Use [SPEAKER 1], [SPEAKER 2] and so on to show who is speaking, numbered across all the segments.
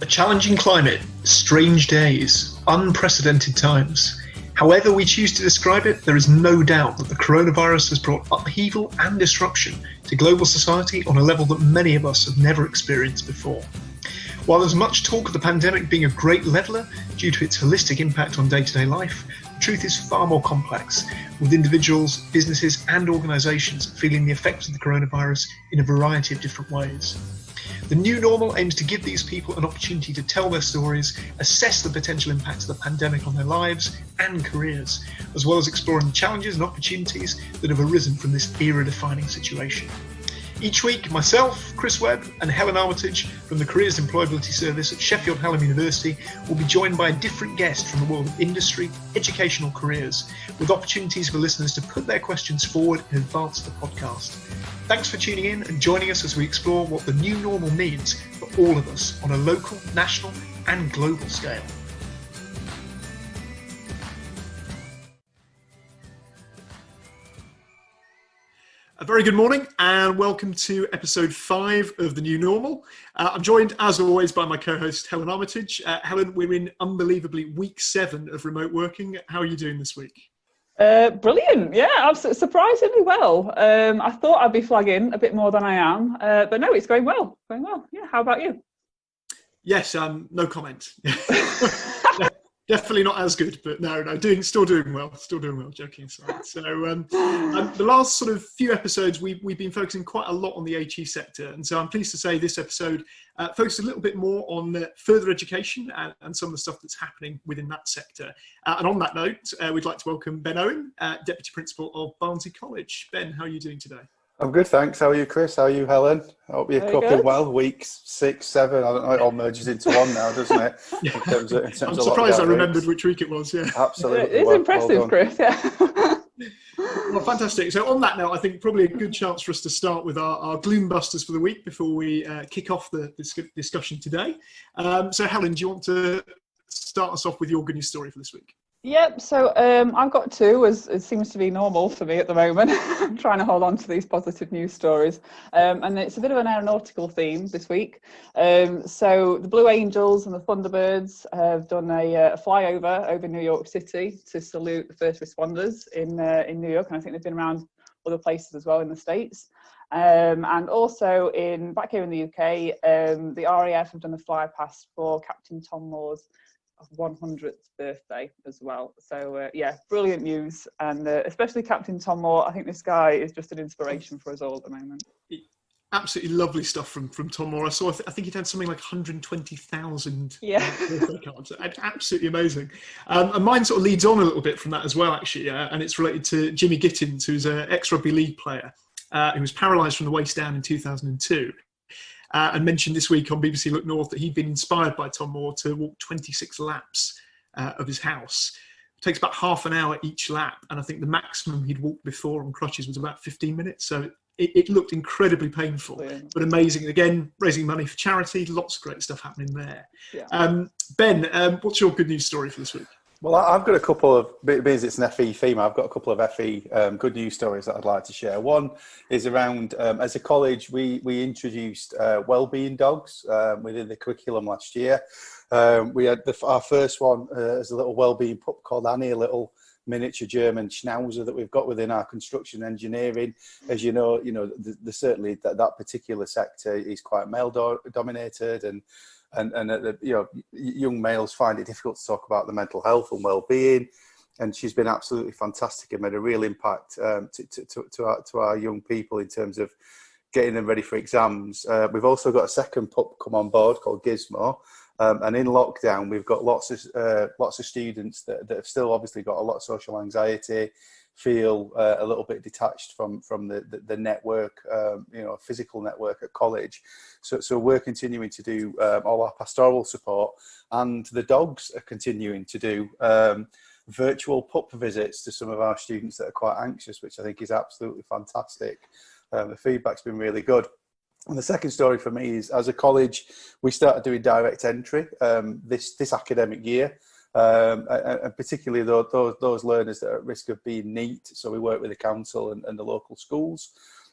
[SPEAKER 1] A challenging climate, strange days, unprecedented times. However we choose to describe it, there is no doubt that the coronavirus has brought upheaval and disruption to global society on a level that many of us have never experienced before. While there's much talk of the pandemic being a great leveller due to its holistic impact on day-to-day life, the truth is far more complex, with individuals, businesses and organisations feeling the effects of the coronavirus in a variety of different ways. The new normal aims to give these people an opportunity to tell their stories, assess the potential impacts of the pandemic on their lives and careers, as well as exploring the challenges and opportunities that have arisen from this era-defining situation. Each week, myself, Chris Webb and Helen Armitage from the Careers and Employability Service at Sheffield Hallam University will be joined by a different guest from the world of industry, educational careers, with opportunities for listeners to put their questions forward in advance of the podcast. Thanks for tuning in and joining us as we explore what the new normal means for all of us on a local, national and global scale. A very good morning and welcome to episode 5 of The New Normal. I'm joined as always by my co-host Helen Armitage. Helen, we're in unbelievably week 7 of remote working. How are you doing this week?
[SPEAKER 2] Brilliant. Yeah, surprisingly well. I thought I'd be flagging a bit more than I am, but no, it's going well. Yeah, how about you?
[SPEAKER 1] Yes, no comment. Definitely not as good, but no, still doing well, joking aside. So the last sort of few episodes, we've been focusing quite a lot on the HE sector. And so I'm pleased to say this episode focuses a little bit more on further education and some of the stuff that's happening within that sector. And on that note, we'd like to welcome Ben Owen, Deputy Principal of Barnsley College. Ben, how are you doing today? I'm
[SPEAKER 3] good, thanks. How are you, Chris? How are you, Helen? I hope you're coping well. Weeks 6, 7, I don't know, it all merges into one now, doesn't it?
[SPEAKER 1] Yeah. I'm surprised I remembered which week it was, yeah.
[SPEAKER 3] Absolutely.
[SPEAKER 2] It's impressive, Chris, yeah.
[SPEAKER 1] Well, fantastic. So on that note, I think probably a good chance for us to start with our gloom busters for the week before we kick off the discussion today. So Helen, do you want to start us off with your good news story for this week?
[SPEAKER 2] Yep, so I've got 2, as it seems to be normal for me at the moment. I'm trying to hold on to these positive news stories. And it's a bit of an aeronautical theme this week. So the Blue Angels and the Thunderbirds have done a flyover over New York City to salute the first responders in New York. And I think they've been around other places as well in the States. And also back here in the UK, the RAF have done a flypast for Captain Tom Moore's 100th birthday as well. So yeah, brilliant news, and especially Captain Tom Moore. I think this guy is just an inspiration for us all at the moment.
[SPEAKER 1] Absolutely lovely stuff from Tom Moore. I saw, I think he'd had something like 120,000 birthday cards. Absolutely amazing. And mine sort of leads on a little bit from that as well, actually, and it's related to Jimmy Gittins, who's an ex-rugby league player who was paralysed from the waist down in 2002. And mentioned this week on BBC Look North that he'd been inspired by Tom Moore to walk 26 laps of his house. It takes about half an hour each lap, and I think the maximum he'd walked before on crutches was about 15 minutes. So it looked incredibly painful, but amazing. Again, raising money for charity, lots of great stuff happening there. Yeah. Ben, what's your good news story for this week?
[SPEAKER 3] Well, I've got a couple of, because it's an FE theme, I've got a couple of FE good news stories that I'd like to share. One is around, as a college, we introduced Wellbeing dogs within the curriculum last year. We had our first one as a little Wellbeing pup called Annie, a little miniature German Schnauzer that we've got within our construction engineering. As you know, certainly that particular sector is quite male dominated, and young males find it difficult to talk about the mental health and well-being, and she's been absolutely fantastic and made a real impact to our young people in terms of getting them ready for exams. We've also got a second pup come on board called Gizmo, and in lockdown we've got lots of students that have still obviously got a lot of social anxiety, feel a little bit detached from the network, physical network at college. So we're continuing to do all our pastoral support, and the dogs are continuing to do virtual pup visits to some of our students that are quite anxious, which I think is absolutely fantastic. The feedback's been really good. And the second story for me is, as a college, we started doing direct entry this academic year. And particularly those learners that are at risk of being NEET. So we work with the council and the local schools.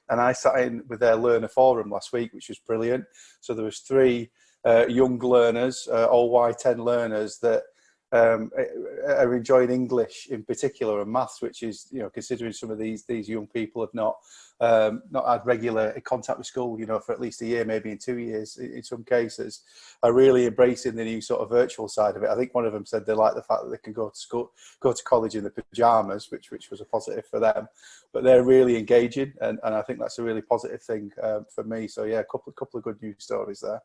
[SPEAKER 3] And I sat in with their learner forum last week, which was brilliant. So there was 3 young learners, all Y10 learners that are enjoying English in particular and maths, which is, considering some of these young people have not had regular contact with school, for at least a year, maybe in 2 years in some cases, are really embracing the new sort of virtual side of it. I think one of them said they like the fact that they can go to college in the pajamas, which was a positive for them, but they're really engaging, and I think that's a really positive thing for me. So yeah, a couple of good news stories there.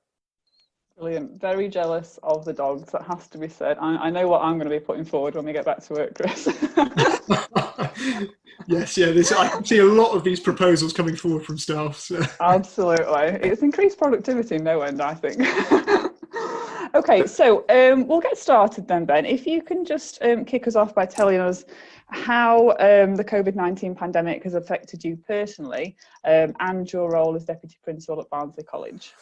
[SPEAKER 2] Brilliant. Very jealous of the dogs, that has to be said. I know what I'm going to be putting forward when we get back to work, Chris.
[SPEAKER 1] Yes, yeah. I can see a lot of these proposals coming forward from staff. So.
[SPEAKER 2] Absolutely. It's increased productivity no end, I think. Okay, so we'll get started then, Ben. If you can just kick us off by telling us how the COVID-19 pandemic has affected you personally and your role as Deputy Principal at Barnsley College.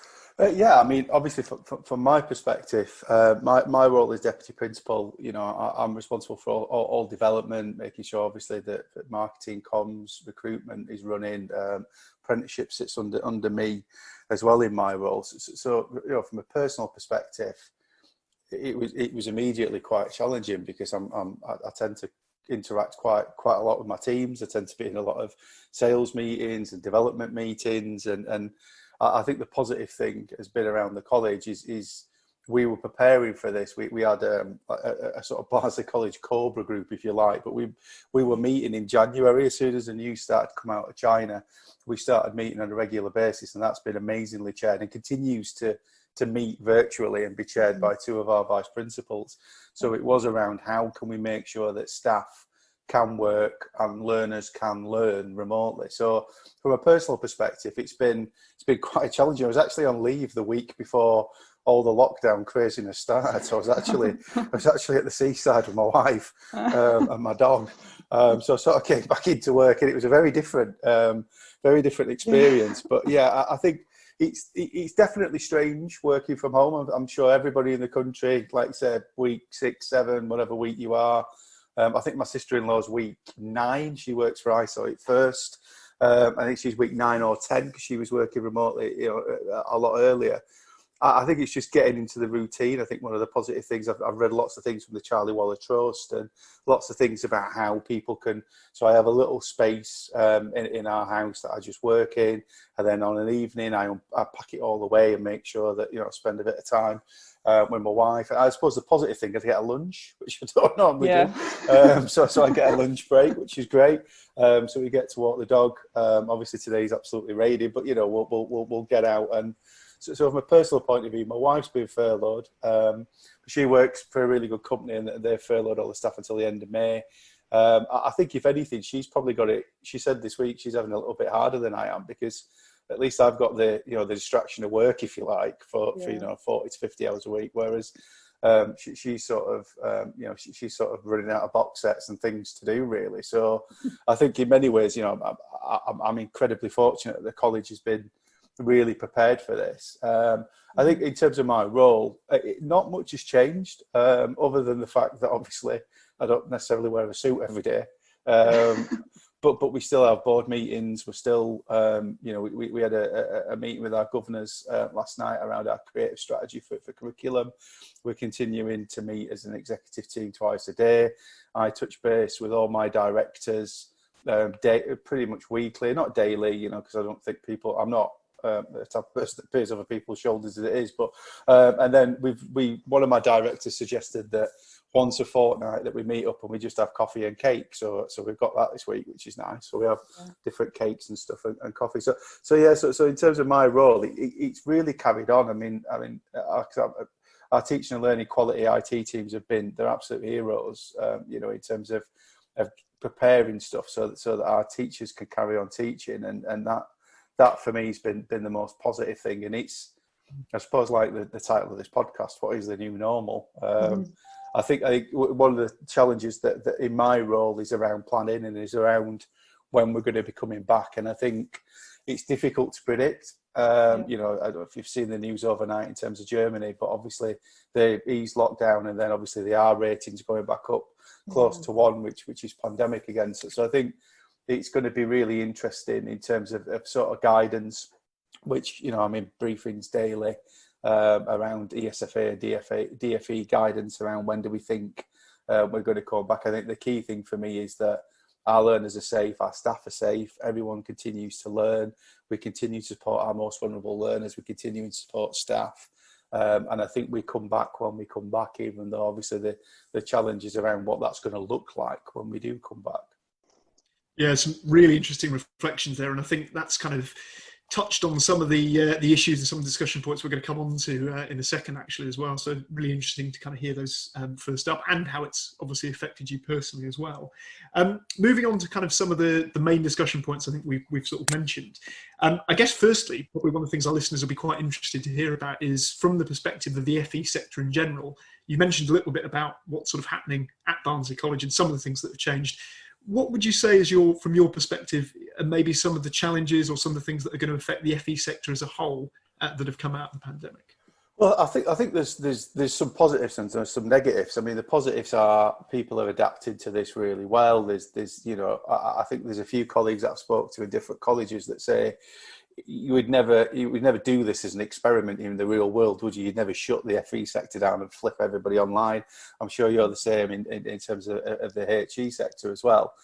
[SPEAKER 3] Yeah, I mean, obviously, from my perspective, my role as deputy principal, I'm responsible for all development, making sure, obviously, that marketing, comms, recruitment is running. Apprenticeship sits under me as well in my role. So from a personal perspective, it was immediately quite challenging because I tend to interact quite a lot with my teams. I tend to be in a lot of sales meetings and development meetings, and I think the positive thing has been around the college is we were preparing for this. We had a sort of Barnsley College Cobra group, if you like, but we were meeting in January. As soon as the news started to come out of China, we started meeting on a regular basis, and that's been amazingly chaired and continues to meet virtually and be chaired by two of our vice principals. So it was around how can we make sure that staff can work and learners can learn remotely. So from a personal perspective, it's been quite challenging. I was actually on leave the week before all the lockdown craziness started. So I was actually at the seaside with my wife and my dog. So I sort of came back into work, and it was a very different experience. But yeah, I think it's definitely strange working from home. I'm sure everybody in the country, like I said, week 6, 7, whatever week you are. I think my sister-in-law's week 9. She works for ISO at first. I think she's week 9 or 10 because she was working remotely, a lot earlier. I think it's just getting into the routine. I think one of the positive things, I've read lots of things from the Charlie Waller Trust and lots of things about how people can. So I have a little space in our house that I just work in, and then on an evening I pack it all away and make sure that I spend a bit of time with my wife. I suppose the positive thing is I get a lunch, which I don't normally do. So I get a lunch break, which is great. So we get to walk the dog. Obviously today's absolutely rainy, but we'll get out. And so from a personal point of view, my wife's been furloughed. She works for a really good company, and they've furloughed all the staff until the end of May. I think if anything, she's probably got it. She said this week she's having a little bit harder than I am, because at least I've got the the distraction of work, if you like, for 40 to 50 hours a week, whereas she's sort of she's sort of running out of box sets and things to do, really. So I think in many ways, I'm incredibly fortunate that the college has been really prepared for this. I think in terms of my role, not much has changed, other than the fact that obviously I don't necessarily wear a suit every day. But we still have board meetings. We're still, we had a meeting with our governors last night around our creative strategy for curriculum. We're continuing to meet as an executive team twice a day. I touch base with all my directors pretty much weekly, not daily, because I don't think I'm not the type of person that pays over people's shoulders as it is. But and then one of my directors suggested that once a fortnight that we meet up and we just have coffee and cake. So we've got that this week, which is nice. So we have different cakes and stuff and coffee. So in terms of my role, it's really carried on. I mean, our teaching and learning quality IT teams they're absolute heroes. In terms of preparing stuff so that our teachers can carry on teaching, and that for me has been the most positive thing. And it's, I suppose, like the title of this podcast, what is the new normal? I think one of the challenges that in my role is around planning and is around when we're going to be coming back. And I think it's difficult to predict. I don't know if you've seen the news overnight in terms of Germany, but obviously they eased lockdown, and then obviously the R ratings going back up close to 1, which is pandemic again. So I think it's going to be really interesting in terms of sort of guidance which, I'm in briefings daily around ESFA, DFE guidance around when do we think we're going to come back. I think the key thing for me is that our learners are safe, our staff are safe, everyone continues to learn, we continue to support our most vulnerable learners, we continue to support staff. And I think we come back when we come back, even though obviously the challenges around what that's going to look like when we do come back.
[SPEAKER 1] Yeah, some really interesting reflections there, and I think that's kind of touched on some of the issues and some of the discussion points we're going to come on to in a second, actually, as well. So really interesting to kind of hear those first up, and how it's obviously affected you personally as well. Moving on to kind of some of the main discussion points I think we've sort of mentioned. I guess firstly, probably one of the things our listeners will be quite interested to hear about is from the perspective of the FE sector in general. You mentioned a little bit about what's sort of happening at Barnsley College and some of the things that have changed. What would you say is from your perspective, and maybe some of the challenges or some of the things that are going to affect the FE sector as a whole that have come out of the pandemic?
[SPEAKER 3] Well, I think there's some positives and there's some negatives. I mean, the positives are people have adapted to this really well. There's I think there's a few colleagues that I've spoke to in different colleges that say you would never do this as an experiment in the real world, would you? You'd never shut the FE sector down and flip everybody online. I'm sure you're the same in terms of the HE sector as well.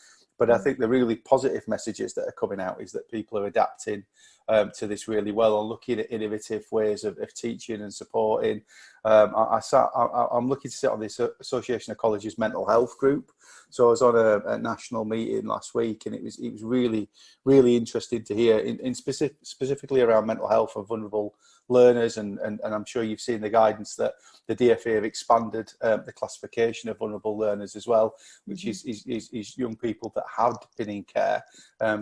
[SPEAKER 3] But I think the really positive messages that are coming out is that people are adapting to this really well and looking at innovative ways of teaching and supporting. I'm looking to sit on this Association of Colleges mental health group. So I was on a national meeting last week, and it was really, really interesting to hear in specifically around mental health and vulnerable learners, and I'm sure you've seen the guidance that the DFE have expanded the classification of vulnerable learners as well, which is young people that have been in care.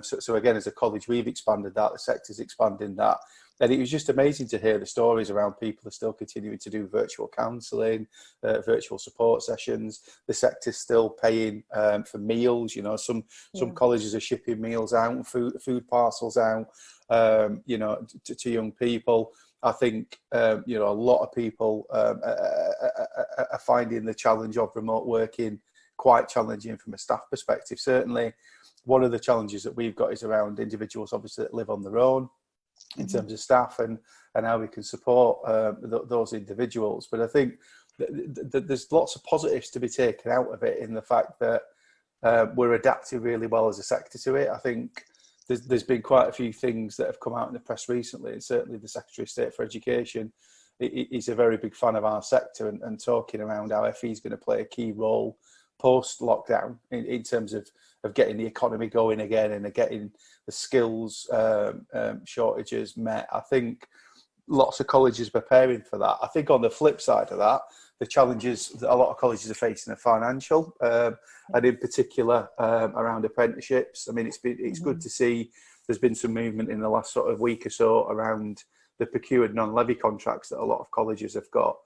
[SPEAKER 3] So again, as a college, we've expanded that, the sector's expanding that. And it was just amazing to hear the stories around people are still continuing to do virtual counselling, virtual support sessions. The sector's still paying for meals. Some colleges are shipping meals out, food parcels out, to young people. I think, a lot of people are finding the challenge of remote working quite challenging from a staff perspective. Certainly, one of the challenges that we've got is around individuals, obviously, that live on their own in terms of staff and how we can support those individuals. But I think there's lots of positives to be taken out of it in the fact that we're adapting really well as a sector to it. I think there's been quite a few things that have come out in the press recently, and certainly the Secretary of State for Education is a very big fan of our sector and talking around how FE is going to play a key role post-lockdown in terms of getting the economy going again and getting the skills shortages met. I think lots of colleges are preparing for that. I think on the flip side of that, the challenges that a lot of colleges are facing are financial, and in particular around apprenticeships. I mean, it's good to see there's been some movement in the last sort of week or so around the procured non-levy contracts that a lot of colleges have got.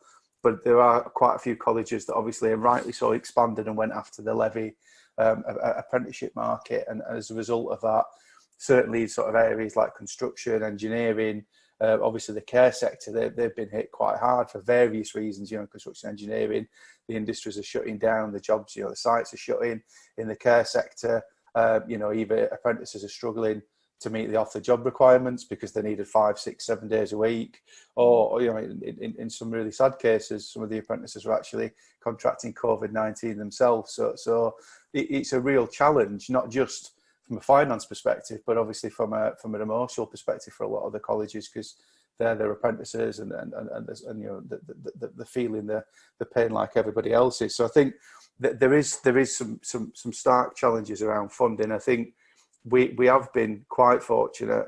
[SPEAKER 3] But there are quite a few colleges that obviously are rightly so expanded and went after the levy apprenticeship market. And as a result of that, certainly sort of areas like construction, engineering, obviously the care sector, they've been hit quite hard for various reasons. Construction, engineering, the industries are shutting down, the jobs, the sites are shutting. In the care sector, either apprentices are struggling to meet the off-the-job requirements because they needed 5, 6, 7 days a week, or in some really sad cases, some of the apprentices were actually contracting COVID-19 themselves. So it's a real challenge, not just from a finance perspective, but obviously from an emotional perspective for a lot of the colleges, because they're their apprentices and the feeling the pain like everybody else is. So I think that there is some stark challenges around funding. I think we have been quite fortunate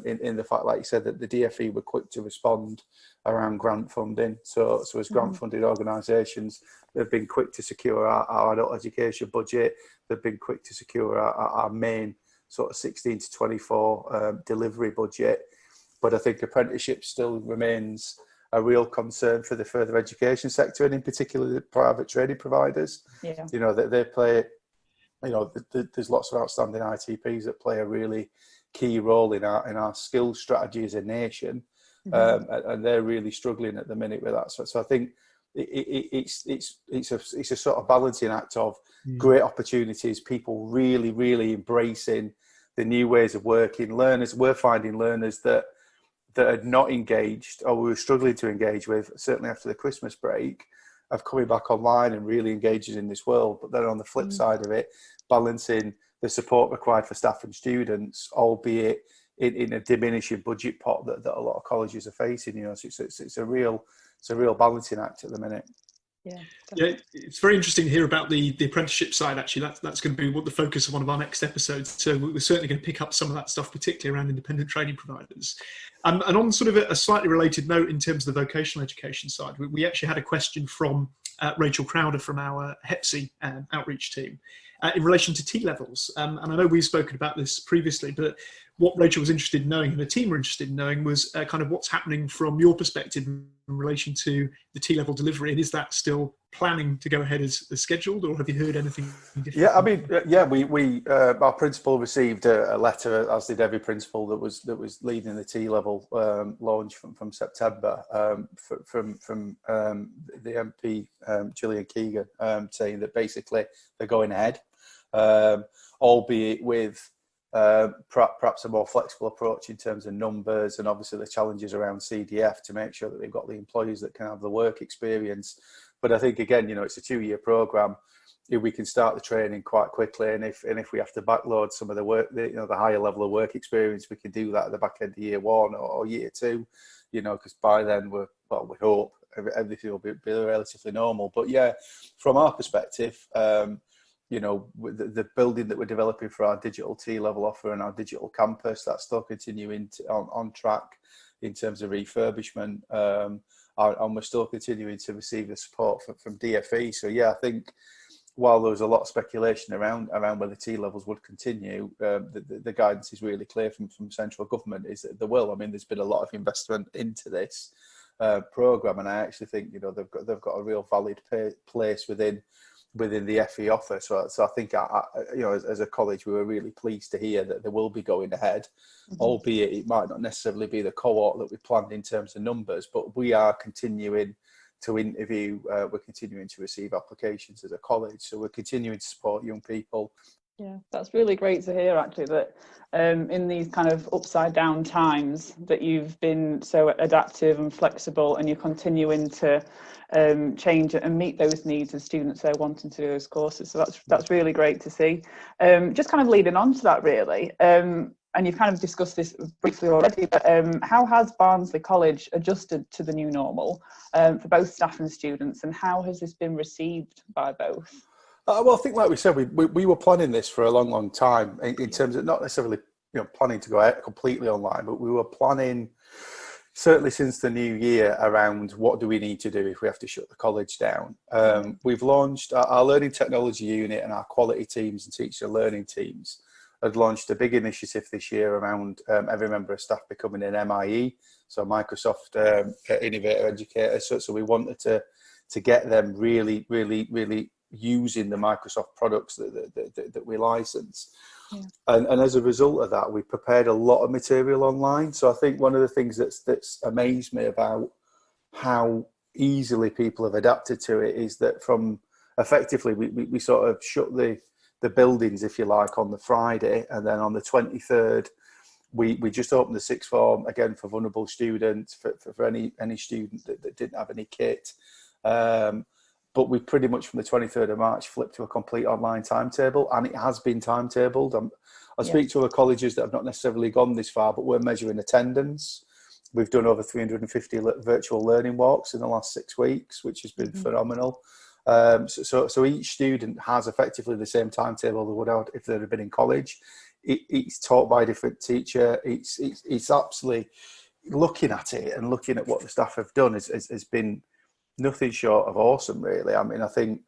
[SPEAKER 3] in the fact, like you said, that the DFE were quick to respond around grant funding. So as grant funded organisations, they've been quick to secure our adult education budget. They've been quick to secure our main sort of 16 to 24 delivery budget. But I think apprenticeship still remains a real concern for the further education sector, and in particular the private training providers. Yeah. They play. There's lots of outstanding ITPs that play a really key role in our skills strategy as a nation, and they're really struggling at the minute with that. So I think it's a sort of balancing act of great opportunities, people really, really embracing the new ways of working. We're finding learners that that had not engaged, or we were struggling to engage with, certainly after the Christmas break, of coming back online and really engaging in this world. But then on the flip side of it, balancing the support required for staff and students, albeit in a diminishing budget pot that a lot of colleges are facing. You know, so it's a real balancing act at the minute.
[SPEAKER 2] Yeah,
[SPEAKER 1] it's very interesting to hear about the apprenticeship side. Actually, that's going to be what the focus of one of our next episodes. So we're certainly going to pick up some of that stuff, particularly around independent training providers. And on sort of a slightly related note, in terms of the vocational education side, we actually had a question from Rachel Crowder from our HEPSI outreach team in relation to TLevels. And I know we've spoken about this previously, but what Rachel was interested in knowing, and the team were interested in knowing, was kind of what's happening from your perspective in relation to the T-level delivery. And is that still planning to go ahead as scheduled, or have you heard anything different?
[SPEAKER 3] Yeah, I mean, we our principal received a letter, as did every principal that was leading the T-level launch from September, from the MP Gillian Keegan, saying that basically they're going ahead, albeit with perhaps a more flexible approach in terms of numbers, and obviously the challenges around CDF to make sure that they've got the employees that can have the work experience. But I think, again, you know, it's a 2-year program. If we can start the training quite quickly, and if we have to backload some of the work, the higher level of work experience, we can do that at the back end of year 1 or year 2, you know, because by then we hope everything will be relatively normal. But yeah, from our perspective, you know, the building that we're developing for our digital T-level offer and our digital campus, that's still continuing on track in terms of refurbishment. And we're still continuing to receive the support from DFE. So yeah, I think while there was a lot of speculation around whether T-levels would continue, the guidance is really clear from central government, is that they will. I mean, there's been a lot of investment into this program, and I actually think, you know, they've got a real valid place within the FE offer. So I think, you know, as a college, we were really pleased to hear that they will be going ahead, albeit it might not necessarily be the cohort that we planned in terms of numbers, but we are continuing to interview, we're continuing to receive applications as a college, so we're continuing to support young people.
[SPEAKER 2] Yeah, that's really great to hear, actually, that in these kind of upside down times that you've been so adaptive and flexible, and you're continuing to change and meet those needs of students that are wanting to do those courses. So that's really great to see. Just kind of leading on to that, really, and you've kind of discussed this briefly already, but how has Barnsley College adjusted to the new normal for both staff and students, and how has this been received by both?
[SPEAKER 3] Well, I think, like we said, we were planning this for a long time in terms of not necessarily, you know, planning to go out completely online, but we were planning certainly since the new year around what do we need to do if we have to shut the college down. We've launched our learning technology unit, and our quality teams and teacher learning teams had launched a big initiative this year around every member of staff becoming an MIE, so Microsoft Innovator Educator. So we wanted to get them really using the Microsoft products that we license. Yeah. And as a result of that, we prepared a lot of material online. So I think one of the things that's amazed me about how easily people have adapted to it is that from effectively we sort of shut the buildings, if you like, on the Friday, and then on the 23rd we just opened the sixth form again for vulnerable students, for any student that didn't have any kit. But we pretty much from the 23rd of March flipped to a complete online timetable, and it has been timetabled. I speak to other colleges that have not necessarily gone this far, but we're measuring attendance. We've done over 350 virtual learning walks in the last 6 weeks, which has been phenomenal. So each student has effectively the same timetable they would have if they'd have been in college. It's taught by a different teacher. It's absolutely, looking at it and looking at what the staff have done has been nothing short of awesome, really. I mean, I think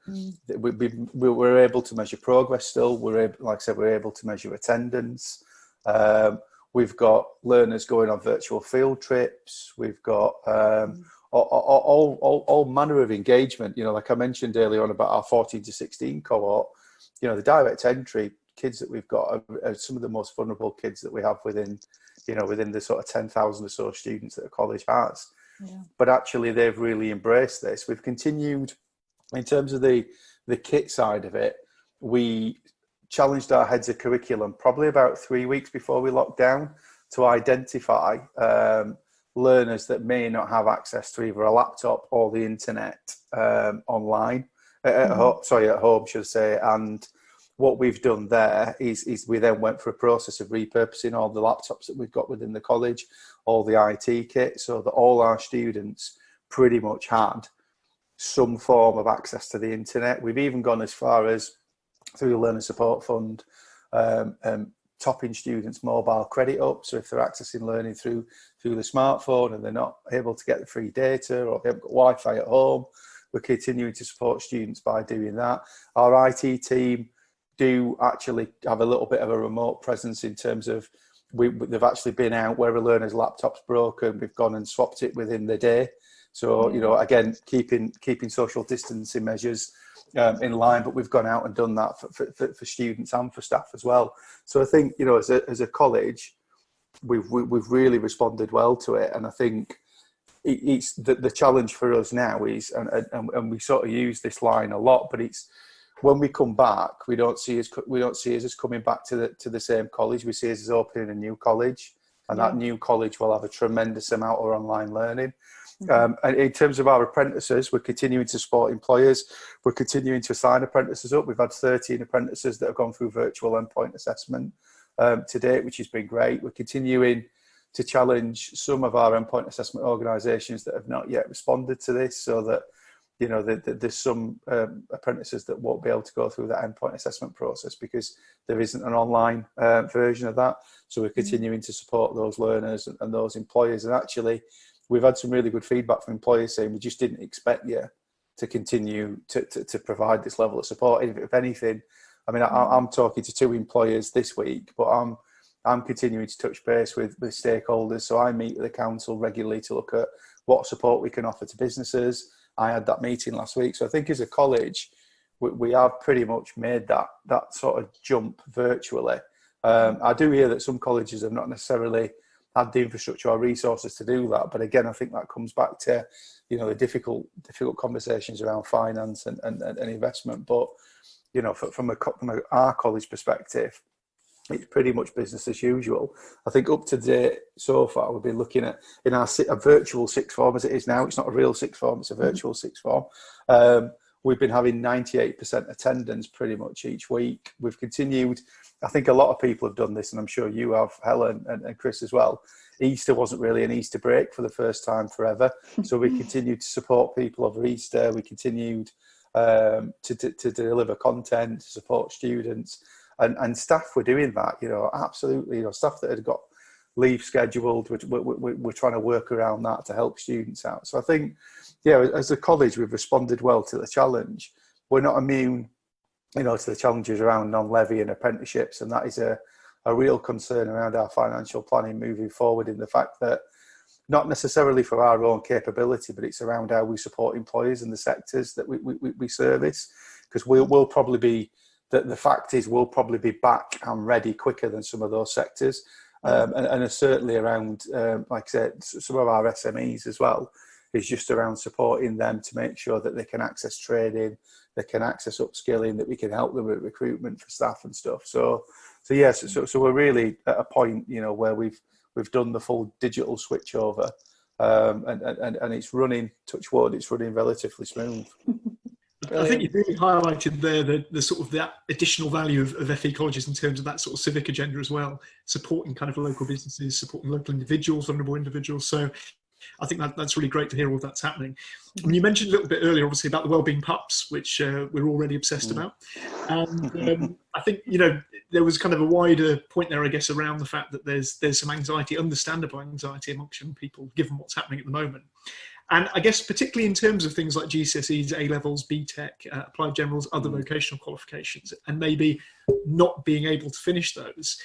[SPEAKER 3] that we were able to measure progress still. Like I said, we're able to measure attendance. We've got learners going on virtual field trips. We've got all manner of engagement. You know, like I mentioned earlier on about our 14 to 16 cohort, you know, the direct entry kids that we've got are some of the most vulnerable kids that we have within the sort of 10,000 or so students that a college has. Yeah. But actually, they've really embraced this. We've continued, in terms of the kit side of it, we challenged our heads of curriculum probably about 3 weeks before we locked down to identify learners that may not have access to either a laptop or the internet online, at home, should I say. And what we've done there is we then went through a process of repurposing all the laptops that we've got within the college, all the IT kit, so that all our students pretty much had some form of access to the internet. We've even gone as far as, through the Learner Support Fund, topping students' mobile credit up. So if they're accessing learning through the smartphone and they're not able to get the free data, or they haven't got Wi-Fi at home, we're continuing to support students by doing that. Our IT team do actually have a little bit of a remote presence in terms of they've actually been out where a learner's laptop's broken. We've gone and swapped it within the day. So, you know, again, keeping social distancing measures in line, but we've gone out and done that for students and for staff as well. So I think, you know, as a college, we've really responded well to it. And I think it's the challenge for us now is, and we sort of use this line a lot, but it's, when we come back, we don't see us as coming back to the same college. We see us as opening a new college, and that new college will have a tremendous amount of online learning. And in terms of our apprentices, we're continuing to support employers. We're continuing to assign apprentices up. We've had 13 apprentices that have gone through virtual endpoint assessment to date, which has been great. We're continuing to challenge some of our endpoint assessment organisations that have not yet responded to this, so that, you know, there's some apprentices that won't be able to go through that endpoint assessment process because there isn't an online version of that. So we're continuing to support those learners and those employers. And actually, we've had some really good feedback from employers saying, we just didn't expect you to continue to provide this level of support. If anything, I mean, I'm talking to 2 employers this week, but I'm continuing to touch base with stakeholders. So I meet with the council regularly to look at what support we can offer to businesses. I had that meeting last week. So I think as a college, we have pretty much made that sort of jump virtually. I do hear that some colleges have not necessarily had the infrastructure or resources to do that. But again, I think that comes back to, you know, the difficult conversations around finance and investment. But, you know, from our college perspective, it's pretty much business as usual. I think up to date so far, we've been looking at, in our a virtual sixth form as it is now, it's not a real sixth form, it's a virtual sixth form. We've been having 98% attendance pretty much each week. We've continued, I think a lot of people have done this, and I'm sure you have, Helen and Chris as well. Easter wasn't really an Easter break for the first time forever. So we continued to support people over Easter. We continued to deliver content, to support students. And staff were doing that, you know, absolutely. You know, staff that had got leave scheduled, we're trying to work around that to help students out. So I think, yeah, as a college, we've responded well to the challenge. We're not immune, you know, to the challenges around non-levy and apprenticeships, and that is a real concern around our financial planning moving forward, in the fact that not necessarily for our own capability, but it's around how we support employers in the sectors that we service, because we'll probably be, the fact is we'll probably be back and ready quicker than some of those sectors. And certainly around, like I said, some of our SMEs as well, is just around supporting them to make sure that they can access training, they can access upskilling, that we can help them with recruitment for staff and stuff. So yes, so we're really at a point, you know, where we've done the full digital switch over, and it's running, touch wood, it's running relatively smooth.
[SPEAKER 1] I think you've really highlighted there the sort of that additional value of FE colleges in terms of that sort of civic agenda as well, supporting kind of local businesses, supporting local individuals, vulnerable individuals. So I think that's really great to hear all that's happening. I mean, you mentioned a little bit earlier, obviously, about the Wellbeing pups, which we're already obsessed about. And I think, you know, there was kind of a wider point there, I guess, around the fact that there's some anxiety, understandable anxiety amongst young people, given what's happening at the moment. And I guess particularly in terms of things like GCSEs, A-levels, BTEC, applied generals, other vocational qualifications, and maybe not being able to finish those.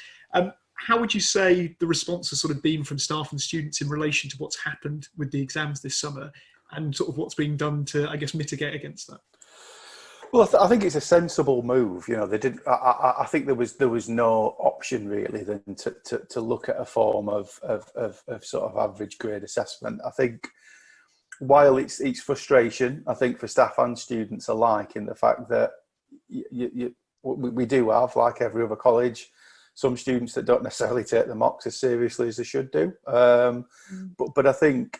[SPEAKER 1] How would you say the response has sort of been from staff and students in relation to what's happened with the exams this summer, and sort of what's being done to, I guess, mitigate against that?
[SPEAKER 3] Well, I think it's a sensible move. You know, they did. I think there was no option really than to look at a form of sort of average grade assessment. I think, while it's frustration, I think for staff and students alike, in the fact that we do have, like every other college, some students that don't necessarily take the mocks as seriously as they should do. But I think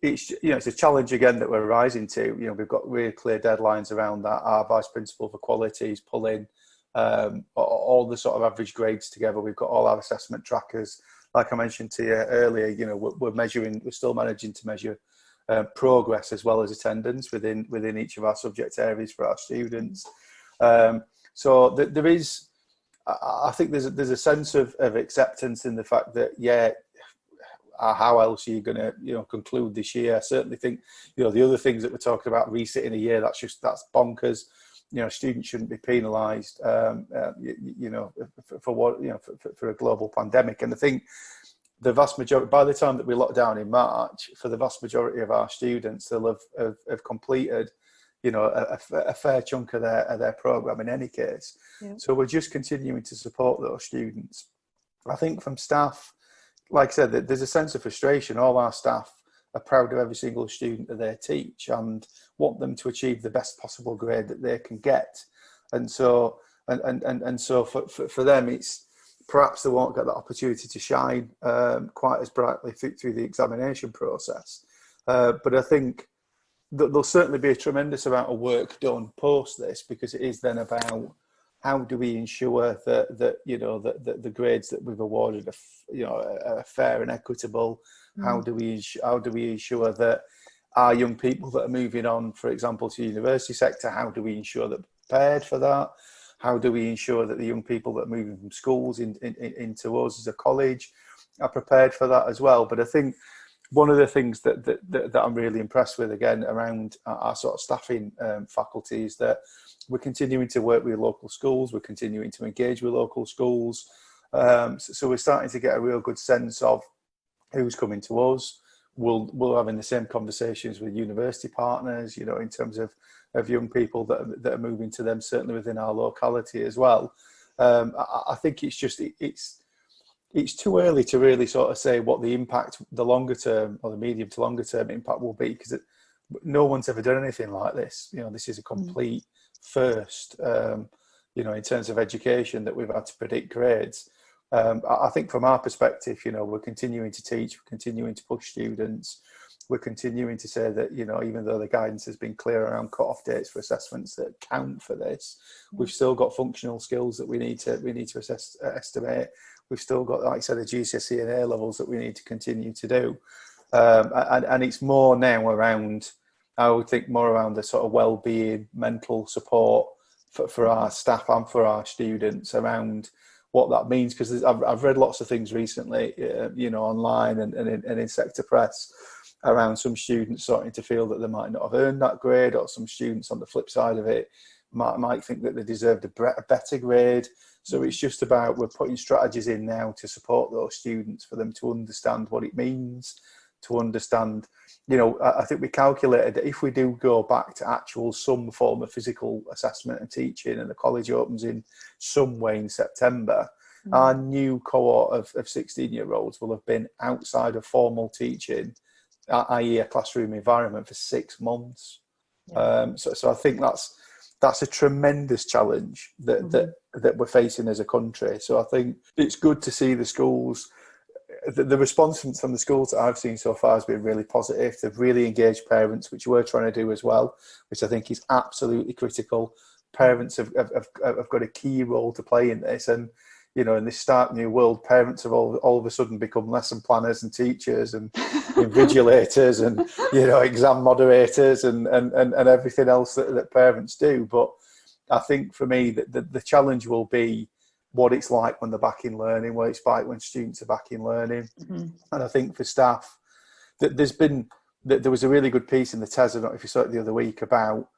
[SPEAKER 3] it's, you know, it's a challenge again that we're rising to. You know, we've got really clear deadlines around that. Our Vice Principal for Quality is pulling all the sort of average grades together. We've got all our assessment trackers. Like I mentioned to you earlier, you know, we're still managing to measure progress as well as attendance within each of our subject areas for our students. So there is, I think there's a sense of acceptance in the fact that, yeah, how else are you going to, you know, conclude this year? I certainly think, you know, the other things that we're talking about, resitting a year, that's bonkers. You know, students shouldn't be penalised, you know, for what, you know, for a global pandemic. And I think the vast majority, by the time that we locked down in March, for the vast majority of our students, they'll have completed, you know, a fair chunk of their programme in any case. Yeah. So we're just continuing to support those students. I think from staff, like I said, there's a sense of frustration. All our staff are proud of every single student that they teach and want them to achieve the best possible grade that they can get. And so, and so for them, it's perhaps they won't get that opportunity to shine quite as brightly through the examination process. But I think that there'll certainly be a tremendous amount of work done post this, because it is then about how do we ensure that you know that the grades that we've awarded are fair and equitable. How do we ensure that our young people that are moving on, for example, to the university sector, how do we ensure that we're prepared for that? How do we ensure that the young people that are moving from schools into us as a college are prepared for that as well? But I think one of the things that I'm really impressed with, again, around our sort of staffing faculty, is that we're continuing to work with local schools, we're continuing to engage with local schools. So we're starting to get a real good sense of who's coming to us. We're having the same conversations with university partners, you know, in terms of young people that are moving to them, certainly within our locality as well. I think it's just, it's too early to really sort of say what the impact, the longer term or the medium to longer term impact will be, because no one's ever done anything like this. You know, this is a complete first, you know, in terms of education, that we've had to predict grades. I think from our perspective, you know, we're continuing to teach, we're continuing to push students, we're continuing to say that, you know, even though the guidance has been clear around cut-off dates for assessments that count for this, we've still got functional skills that we need to estimate. We've still got, like I said, the GCSE and A-levels that we need to continue to do. And it's more now around, I would think more around the sort of well-being, mental support for our staff and for our students, around what that means. Because I've read lots of things recently, you know, online and in sector press, around some students starting to feel that they might not have earned that grade, or some students on the flip side of it might think that they deserved a better grade. So it's just about, we're putting strategies in now to support those students, for them to understand what it means, to understand, you know, I think we calculated that if we do go back to actual some form of physical assessment and teaching, and the college opens in some way in September, our new cohort of 16-year-olds will have been outside of formal teaching, i.e. a classroom environment, for 6 months. So I think that's a tremendous challenge that we're facing as a country. So I think it's good to see the schools, the response from the schools that I've seen so far has been really positive. They've really engaged parents, which we're trying to do as well, which I think is absolutely critical. Parents have got a key role to play in this. And, you know, in this stark new world, parents have all of a sudden become lesson planners and teachers and invigilators and, you know, exam moderators and everything else that parents do. But I think for me, the challenge will be what it's like when they're back in learning, what it's like when students are back in learning. And I think for staff, that there was a really good piece in the TES, I don't know if you saw it the other week, about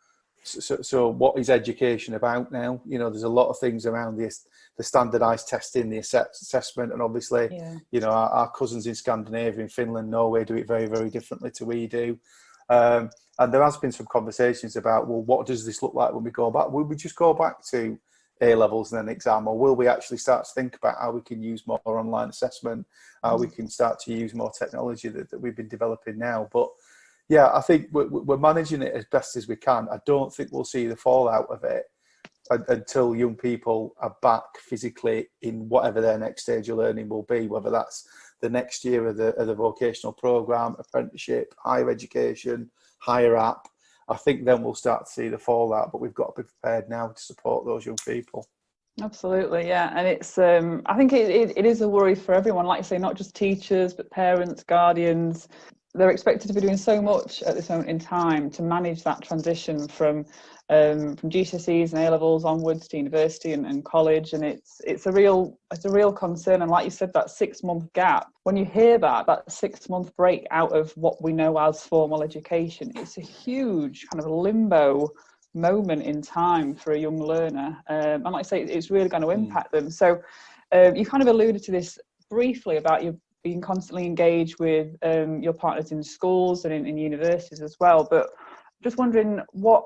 [SPEAKER 3] so what is education about now? You know, there's a lot of things around the standardised testing, the assessment, and obviously, you know, our cousins in Scandinavia, in Finland, Norway, do it very, very differently to we do. And there has been some conversations about, well, what does this look like when we go back? Will we just go back to A-levels and an exam, or will we actually start to think about how we can use more online assessment, how we can start to use more technology that we've been developing now? But yeah, I think we're managing it as best as we can. I don't think we'll see the fallout of it until young people are back physically in whatever their next stage of learning will be, whether that's the next year of the vocational programme, apprenticeship, higher education, higher up. I think then we'll start to see the fallout, but we've got to be prepared now to support those young people.
[SPEAKER 2] Absolutely, yeah. And it's I think it is a worry for everyone, like you say, not just teachers but parents, guardians. They're expected to be doing so much at this moment in time to manage that transition from GCSEs and A-levels onwards to university and college, and it's a real concern. And like you said, that 6-month gap, when you hear that 6-month break out of what we know as formal education, it's a huge kind of limbo moment in time for a young learner, and like I say, it's really going to impact them. So you kind of alluded to this briefly about you being constantly engaged with your partners in schools and in universities as well, but just wondering what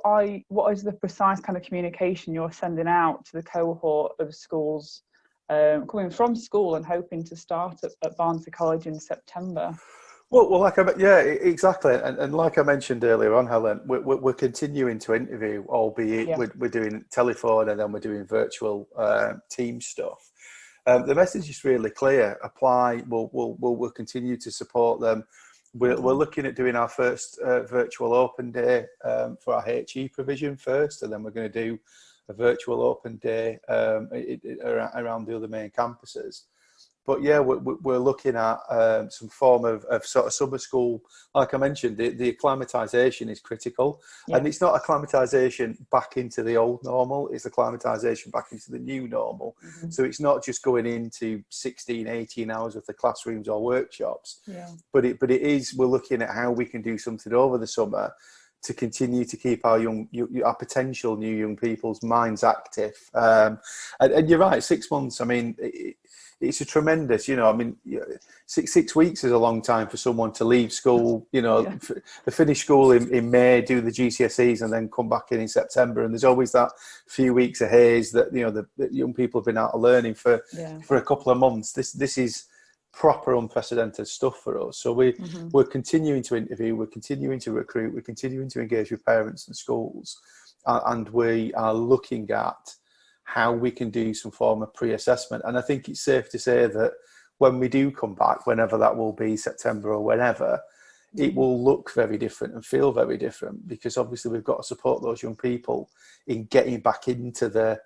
[SPEAKER 2] is the precise kind of communication you're sending out to the cohort of schools coming from school and hoping to start at Barnsley College in September?
[SPEAKER 3] Well, exactly. And like I mentioned earlier on, Helen, we're continuing to interview, albeit we're doing telephone and then we're doing virtual team stuff. The message is really clear. Apply. We'll continue to support them. We're looking at doing our first virtual open day for our HE provision first, and then we're going to do a virtual open day around the other main campuses. But yeah, we're looking at some form of sort of summer school. Like I mentioned, the acclimatisation is critical. And it's not acclimatisation back into the old normal, it's acclimatisation back into the new normal. So it's not just going into 16, 18 hours of the classrooms or workshops, but it is, we're looking at how we can do something over the summer to continue to keep our potential new young people's minds active. And you're right, 6 months, I mean, it's a tremendous, 6 weeks is a long time for someone to leave school, finish school in May, do the GCSEs and then come back in September. And there's always that few weeks of haze that, the young people have been out of learning for a couple of months. This is proper unprecedented stuff for us. So we're continuing to interview, we're continuing to recruit, we're continuing to engage with parents and schools, and we are looking at how we can do some form of pre-assessment. And I think it's safe to say that when we do come back, whenever that will be, September or whenever, it will look very different and feel very different, because obviously we've got to support those young people in getting back into the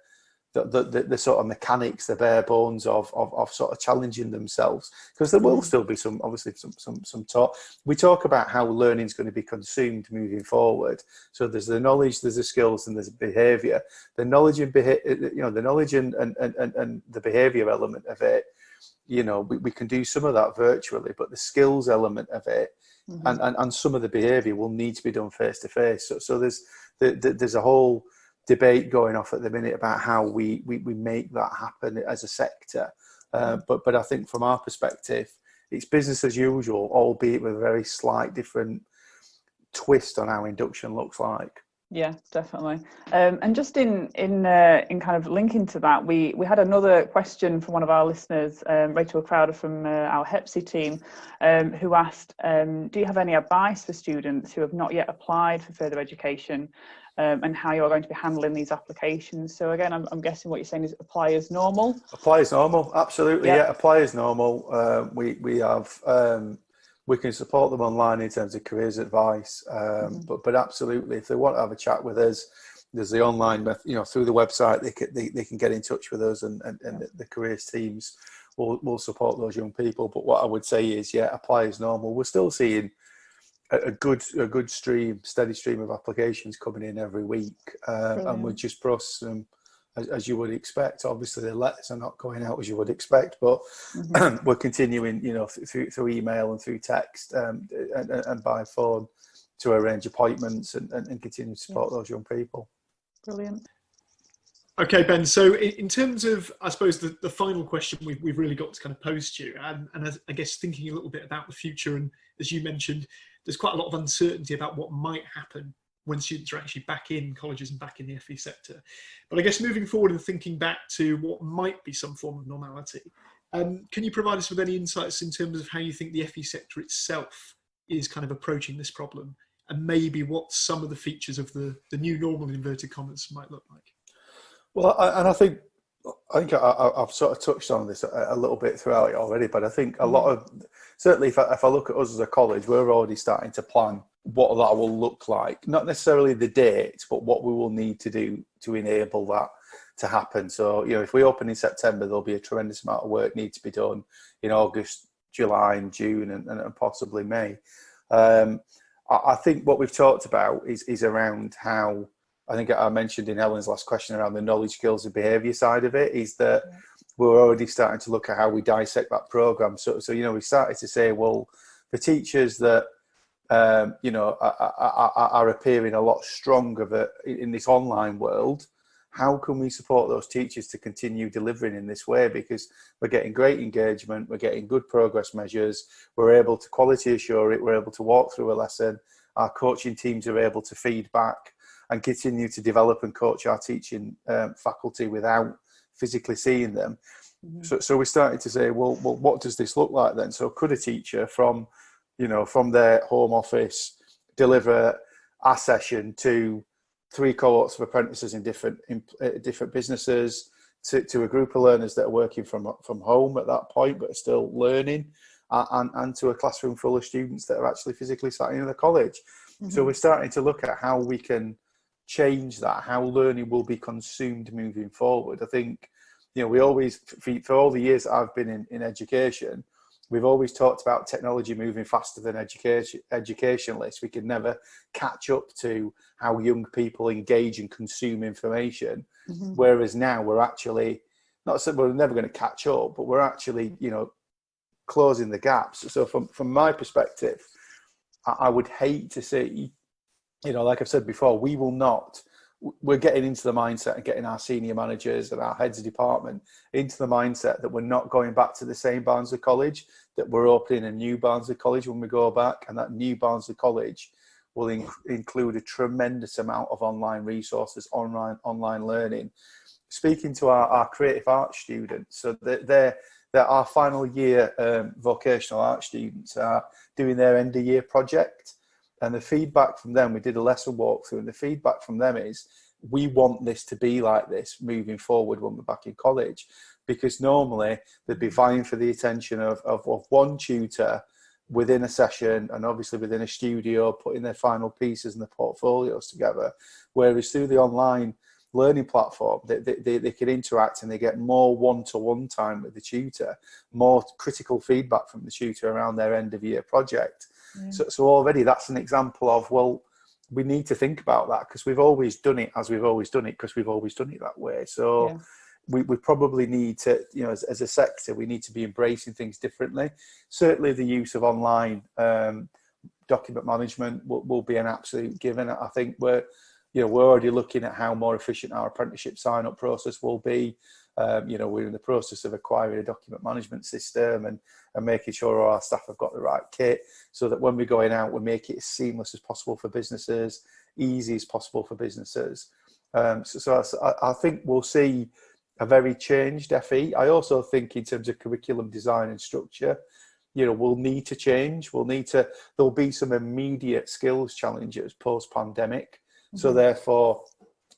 [SPEAKER 3] sort of mechanics, the bare bones of sort of challenging themselves, because there will still be some talk. We talk about how learning is going to be consumed moving forward. So there's the knowledge, there's the skills, and there's behaviour. The knowledge and the knowledge and the behaviour element of it, we can do some of that virtually, but the skills element of it and some of the behaviour will need to be done face to face. So there's a whole debate going off at the minute about how we make that happen as a sector, but I think from our perspective it's business as usual, albeit with a very slight different twist on how induction looks like.
[SPEAKER 2] Yeah, definitely. And just in kind of linking to that, we had another question from one of our listeners, Rachel Crowder from our HEPSI team, who asked, do you have any advice for students who have not yet applied for further education, and how you're going to be handling these applications? So again, I'm guessing what you're saying is apply as normal. Apply as normal,
[SPEAKER 3] absolutely. Yeah, apply as normal. We have. We can support them online in terms of careers advice, but absolutely, if they want to have a chat with us, there's the online, through the website, they can get in touch with us, and the careers teams will support those young people. But what I would say is, apply as normal. We're still seeing a good steady stream of applications coming in every week, and we're just processing them as you would expect. Obviously, the letters are not going out as you would expect, but we're continuing, through email and through text and by phone to arrange appointments and continue to support those young people.
[SPEAKER 2] Brilliant.
[SPEAKER 1] Okay, Ben, so in terms of, I suppose, the final question we've really got to kind of pose to you, and I guess thinking a little bit about the future, and as you mentioned, there's quite a lot of uncertainty about what might happen when students are actually back in colleges and back in the FE sector. But I guess moving forward and thinking back to what might be some form of normality, can you provide us with any insights in terms of how you think the FE sector itself is kind of approaching this problem, and maybe what some of the features of the new normal, in inverted commas, might look like?
[SPEAKER 3] Well, I think I've sort of touched on this a little bit throughout it already, but I think a lot of, certainly if I look at us as a college, we're already starting to plan what that will look like. Not necessarily the date, but what we will need to do to enable that to happen. So, if we open in September, there'll be a tremendous amount of work need to be done in August, July and June and possibly May. I think what we've talked about is around how, I think I mentioned in Helen's last question around the knowledge, skills and behaviour side of it, is that we're already starting to look at how we dissect that programme. So we started to say, well, the teachers that, are appearing a lot stronger in this online world, how can we support those teachers to continue delivering in this way? Because we're getting great engagement, we're getting good progress measures, we're able to quality assure it, we're able to walk through a lesson, our coaching teams are able to feed back and continue to develop and coach our teaching faculty without physically seeing them. So we started to say, well, what does this look like then? So could a teacher from their home office deliver a session to 3 cohorts of apprentices in different businesses, to a group of learners that are working from home at that point but are still learning, and to a classroom full of students that are actually physically sat in the college? So we're starting to look at how we can change that, how learning will be consumed moving forward. I think, we always, for all the years I've been in education, we've always talked about technology moving faster than educationalists. We could never catch up to how young people engage and consume information. Whereas now we're actually, not saying we're never going to catch up, but we're actually, closing the gaps. So from my perspective, I would hate to see, like I've said before, we're getting into the mindset and getting our senior managers and our heads of department into the mindset that we're not going back to the same Barnsley College, that we're opening a new Barnsley College when we go back, and that new Barnsley College will include a tremendous amount of online resources, online learning. Speaking to our creative arts students, so they're our final year vocational art students are doing their end of year project. And the feedback from them, we did a lesson walkthrough, and the feedback from them is, we want this to be like this moving forward when we're back in college. Because normally they'd be vying for the attention of one tutor within a session, and obviously within a studio, putting their final pieces and their portfolios together. Whereas through the online learning platform, they can interact and they get more one-to-one time with the tutor, more critical feedback from the tutor around their end of year project. So already that's an example of, well, we need to think about that, because we've always done it as we've always done it, because we've always done it that way. So we probably need to, as a sector, we need to be embracing things differently. Certainly the use of online document management will be an absolute given. I think we're already looking at how more efficient our apprenticeship sign-up process will be. We're in the process of acquiring a document management system and making sure all our staff have got the right kit, so that when we're going out, we make it as seamless as possible for businesses, easy as possible for businesses. So I think we'll see a very changed FE. I also think in terms of curriculum design and structure, we'll need to change. There'll be some immediate skills challenges post-pandemic. So therefore,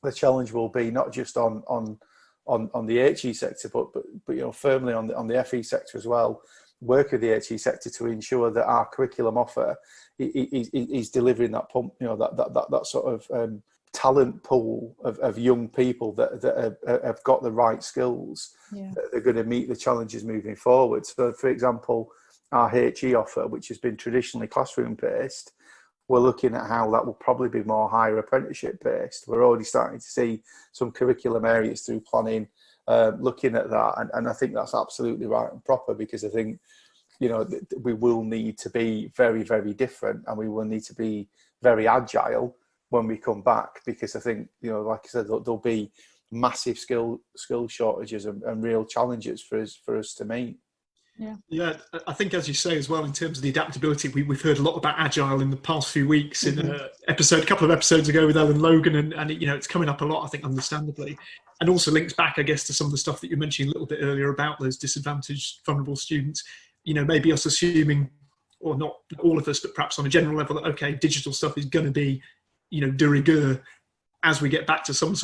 [SPEAKER 3] the challenge will be not just on the HE sector, but firmly on the FE sector as well. Work with the HE sector to ensure that our curriculum offer is delivering that pump, that sort of talent pool of young people that have got the right skills, that are going to meet the challenges moving forward. So, for example, our HE offer, which has been traditionally classroom based, we're looking at how that will probably be more higher apprenticeship based. We're already starting to see some curriculum areas through planning looking at that, and I think that's absolutely right and proper, because I think we will need to be very, very different, and we will need to be very agile when we come back, because I think like I said, there'll be massive skill shortages and real challenges for us to meet.
[SPEAKER 1] Yeah, I think, as you say as well, in terms of the adaptability, we've heard a lot about agile in the past few weeks in a couple of episodes ago with Ellen Logan, and it's coming up a lot, I think, understandably, and also links back, I guess, to some of the stuff that you mentioned a little bit earlier about those disadvantaged, vulnerable students. Maybe us assuming, or not all of us, but perhaps on a general level, that, okay, digital stuff is going to be, de rigueur as we get back to some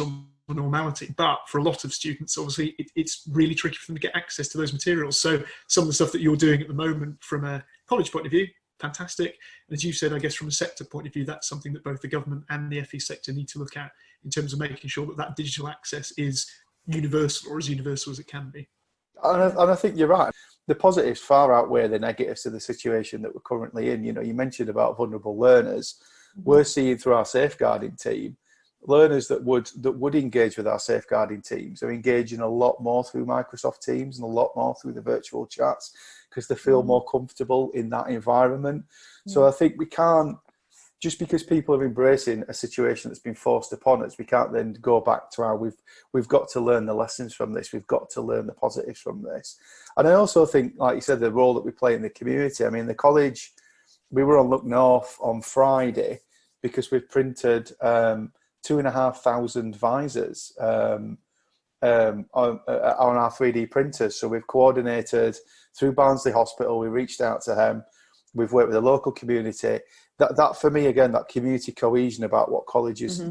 [SPEAKER 1] normality. But for a lot of students, obviously, it's really tricky for them to get access to those materials. So some of the stuff that you're doing at the moment from a college point of view, fantastic. And as you said, I guess from a sector point of view, that's something that both the government and the FE sector need to look at in terms of making sure that that digital access is universal, or as universal as it can be.
[SPEAKER 3] And I think you're right. The positives far outweigh the negatives to the situation that we're currently in. You know, you mentioned about vulnerable learners. We're seeing through our safeguarding team, learners that would engage with our safeguarding teams are engaging a lot more through Microsoft Teams and a lot more through the virtual chats because they feel more comfortable in that environment. So I think we can't, just because people are embracing a situation that's been forced upon us, we can't then go back to how we've got to learn the lessons from this. We've got to learn the positives from this. And I also think, like you said, the role that we play in the community. I mean, the college, we were on Look North on Friday because we've printed 2,500 visors on our 3D printers. So we've coordinated through Barnsley Hospital. We reached out to them. We've worked with the local community. That for me, again, that community cohesion about what colleges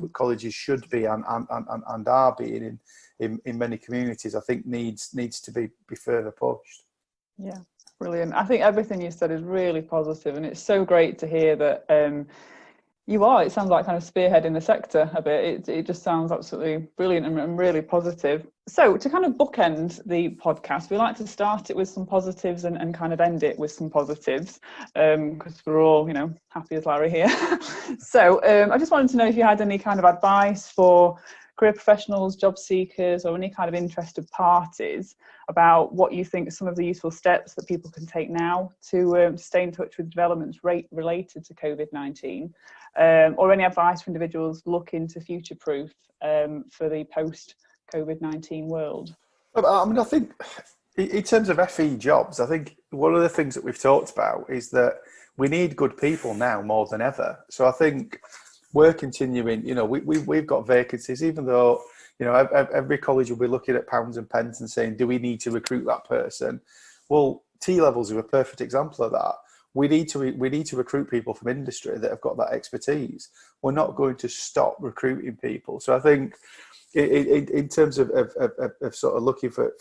[SPEAKER 3] should be and are being in many communities, I think needs to be further pushed. Yeah,
[SPEAKER 2] brilliant. I think everything you said is really positive, and it's so great to hear that it sounds like kind of spearheading the sector a bit. It just sounds absolutely brilliant and really positive. So to kind of bookend the podcast, we like to start it with some positives and kind of end it with some positives because we're all, happy as Larry here. So I just wanted to know if you had any kind of advice for career professionals, job seekers, or any kind of interested parties about what you think are some of the useful steps that people can take now to stay in touch with developments related to COVID-19, or any advice for individuals looking to future-proof for the post-COVID-19 world.
[SPEAKER 3] I mean, I think in terms of FE jobs, I think one of the things that we've talked about is that we need good people now more than ever. So I think we're continuing, we've got vacancies, even though, every college will be looking at pounds and pence and saying, do we need to recruit that person? Well, TLevels are a perfect example of that. We need to recruit people from industry that have got that expertise. We're not going to stop recruiting people. So I think in terms of sort of looking for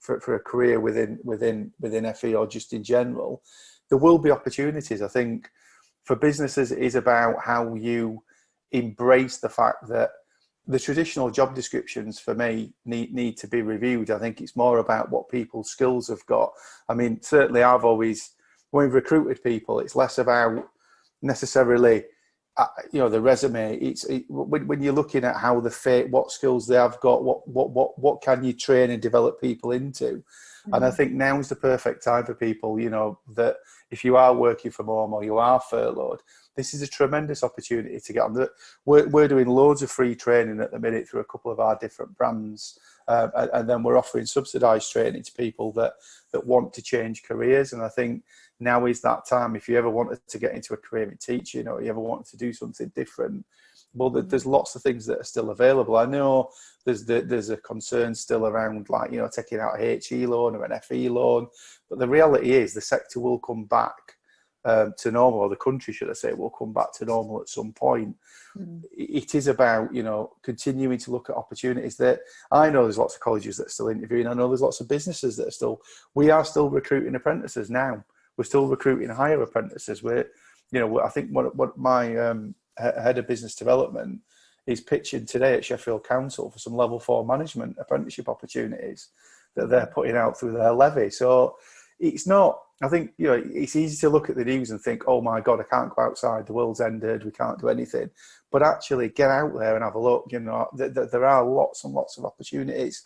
[SPEAKER 3] a career within FE or just in general, there will be opportunities. I think for businesses, it is about how you embrace the fact that the traditional job descriptions for me need to be reviewed. I think it's more about what people's skills have got. I mean, certainly when we've recruited people, it's less about necessarily, the resume. When you're looking at how what skills they have got, what can you train and develop people into? And I think now is the perfect time for people, that if you are working from home or you are furloughed, this is a tremendous opportunity to get on. We're doing loads of free training at the minute through a couple of our different brands. And then we're offering subsidised training to people that want to change careers. And I think now is that time. If you ever wanted to get into a career in teaching or you ever wanted to do something different, well, there's lots of things that are still available. I know there's a concern still around, taking out a HE loan or an FE loan, but the reality is the sector will come back to normal, or the country, should I say, will come back to normal at some point. It is about, continuing to look at opportunities. That I know there's lots of colleges that are still interviewing. I know there's lots of businesses that we are still recruiting apprentices now. We're still recruiting higher apprentices. I think what my head of business development is pitching today at Sheffield Council for some level 4 management apprenticeship opportunities that they're putting out through their levy. So it's not, I think, it's easy to look at the news and think, oh my God, I can't go outside, the world's ended, we can't do anything. But actually get out there and have a look. There are lots and lots of opportunities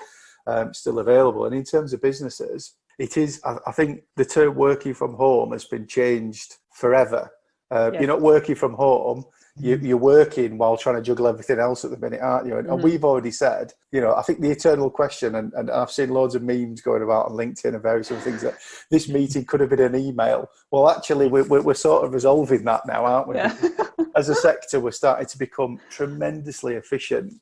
[SPEAKER 3] still available. And in terms of businesses, it is, I think the term working from home has been changed forever. You're not working from home, you're working while trying to juggle everything else at the minute, aren't you? And we've already said, I think the eternal question, and I've seen loads of memes going about on LinkedIn and various other things, that this meeting could have been an email. Well, actually, we're sort of resolving that now, aren't we? Yeah. As a sector, we're starting to become tremendously efficient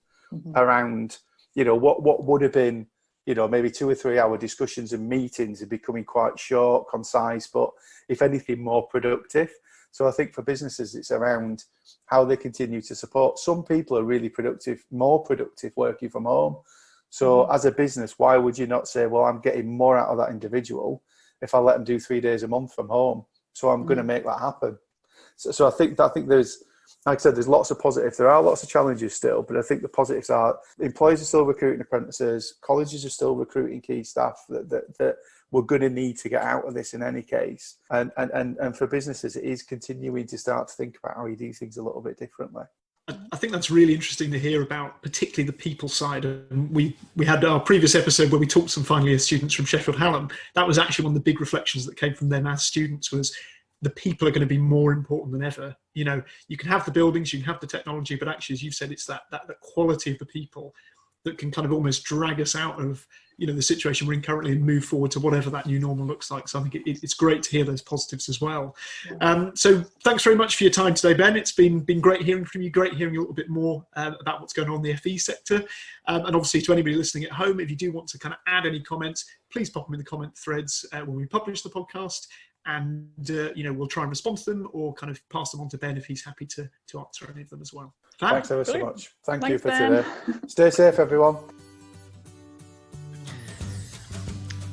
[SPEAKER 3] around, what would have been, maybe 2 or 3 hour discussions and meetings are becoming quite short, concise, but if anything, more productive. So I think for businesses, it's around how they continue to support. Some people are really productive, more productive working from home. So as a business, why would you not say, well, I'm getting more out of that individual if I let them do 3 days a month from home? So I'm going to make that happen. So I think there's, like I said, there's lots of positives. There are lots of challenges still, but I think the positives are employers are still recruiting apprentices, colleges are still recruiting key staff that we're going to need to get out of this in any case. And for businesses, it is continuing to start to think about how you do things a little bit differently.
[SPEAKER 1] I think that's really interesting to hear about, particularly the people side. And we had our previous episode where we talked to some final year students from Sheffield Hallam. That was actually one of the big reflections that came from them as students, was the people are going to be more important than ever. You know, you can have the buildings, you can have the technology, but actually, as you've said, it's that quality of the people that can kind of almost drag us out of, you know, the situation we're in currently and move forward to whatever that new normal looks like. So I think it's great to hear those positives as well. So thanks very much for your time today, Ben. It's been great hearing from you, great hearing a little bit more about what's going on in the FE sector. And obviously to anybody listening at home, if you do want to kind of add any comments, please pop them in the comment threads when we publish the podcast. And, you know, we'll try and respond to them or kind of pass them on to Ben if he's happy to answer any of them as well.
[SPEAKER 3] Thanks ever so much. Thanks you for
[SPEAKER 2] Ben.
[SPEAKER 3] today. Stay safe, everyone.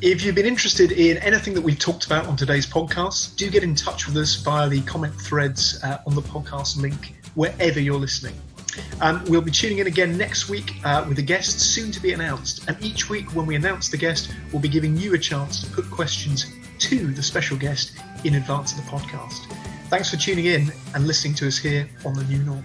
[SPEAKER 1] If you've been interested in anything that we've talked about on today's podcast, do get in touch with us via the comment threads on the podcast link, wherever you're listening. We'll be tuning in again next week with a guest soon to be announced. And each week when we announce the guest, we'll be giving you a chance to put questions to the special guest in advance of the podcast. Thanks for tuning in and listening to us here on The New Normal.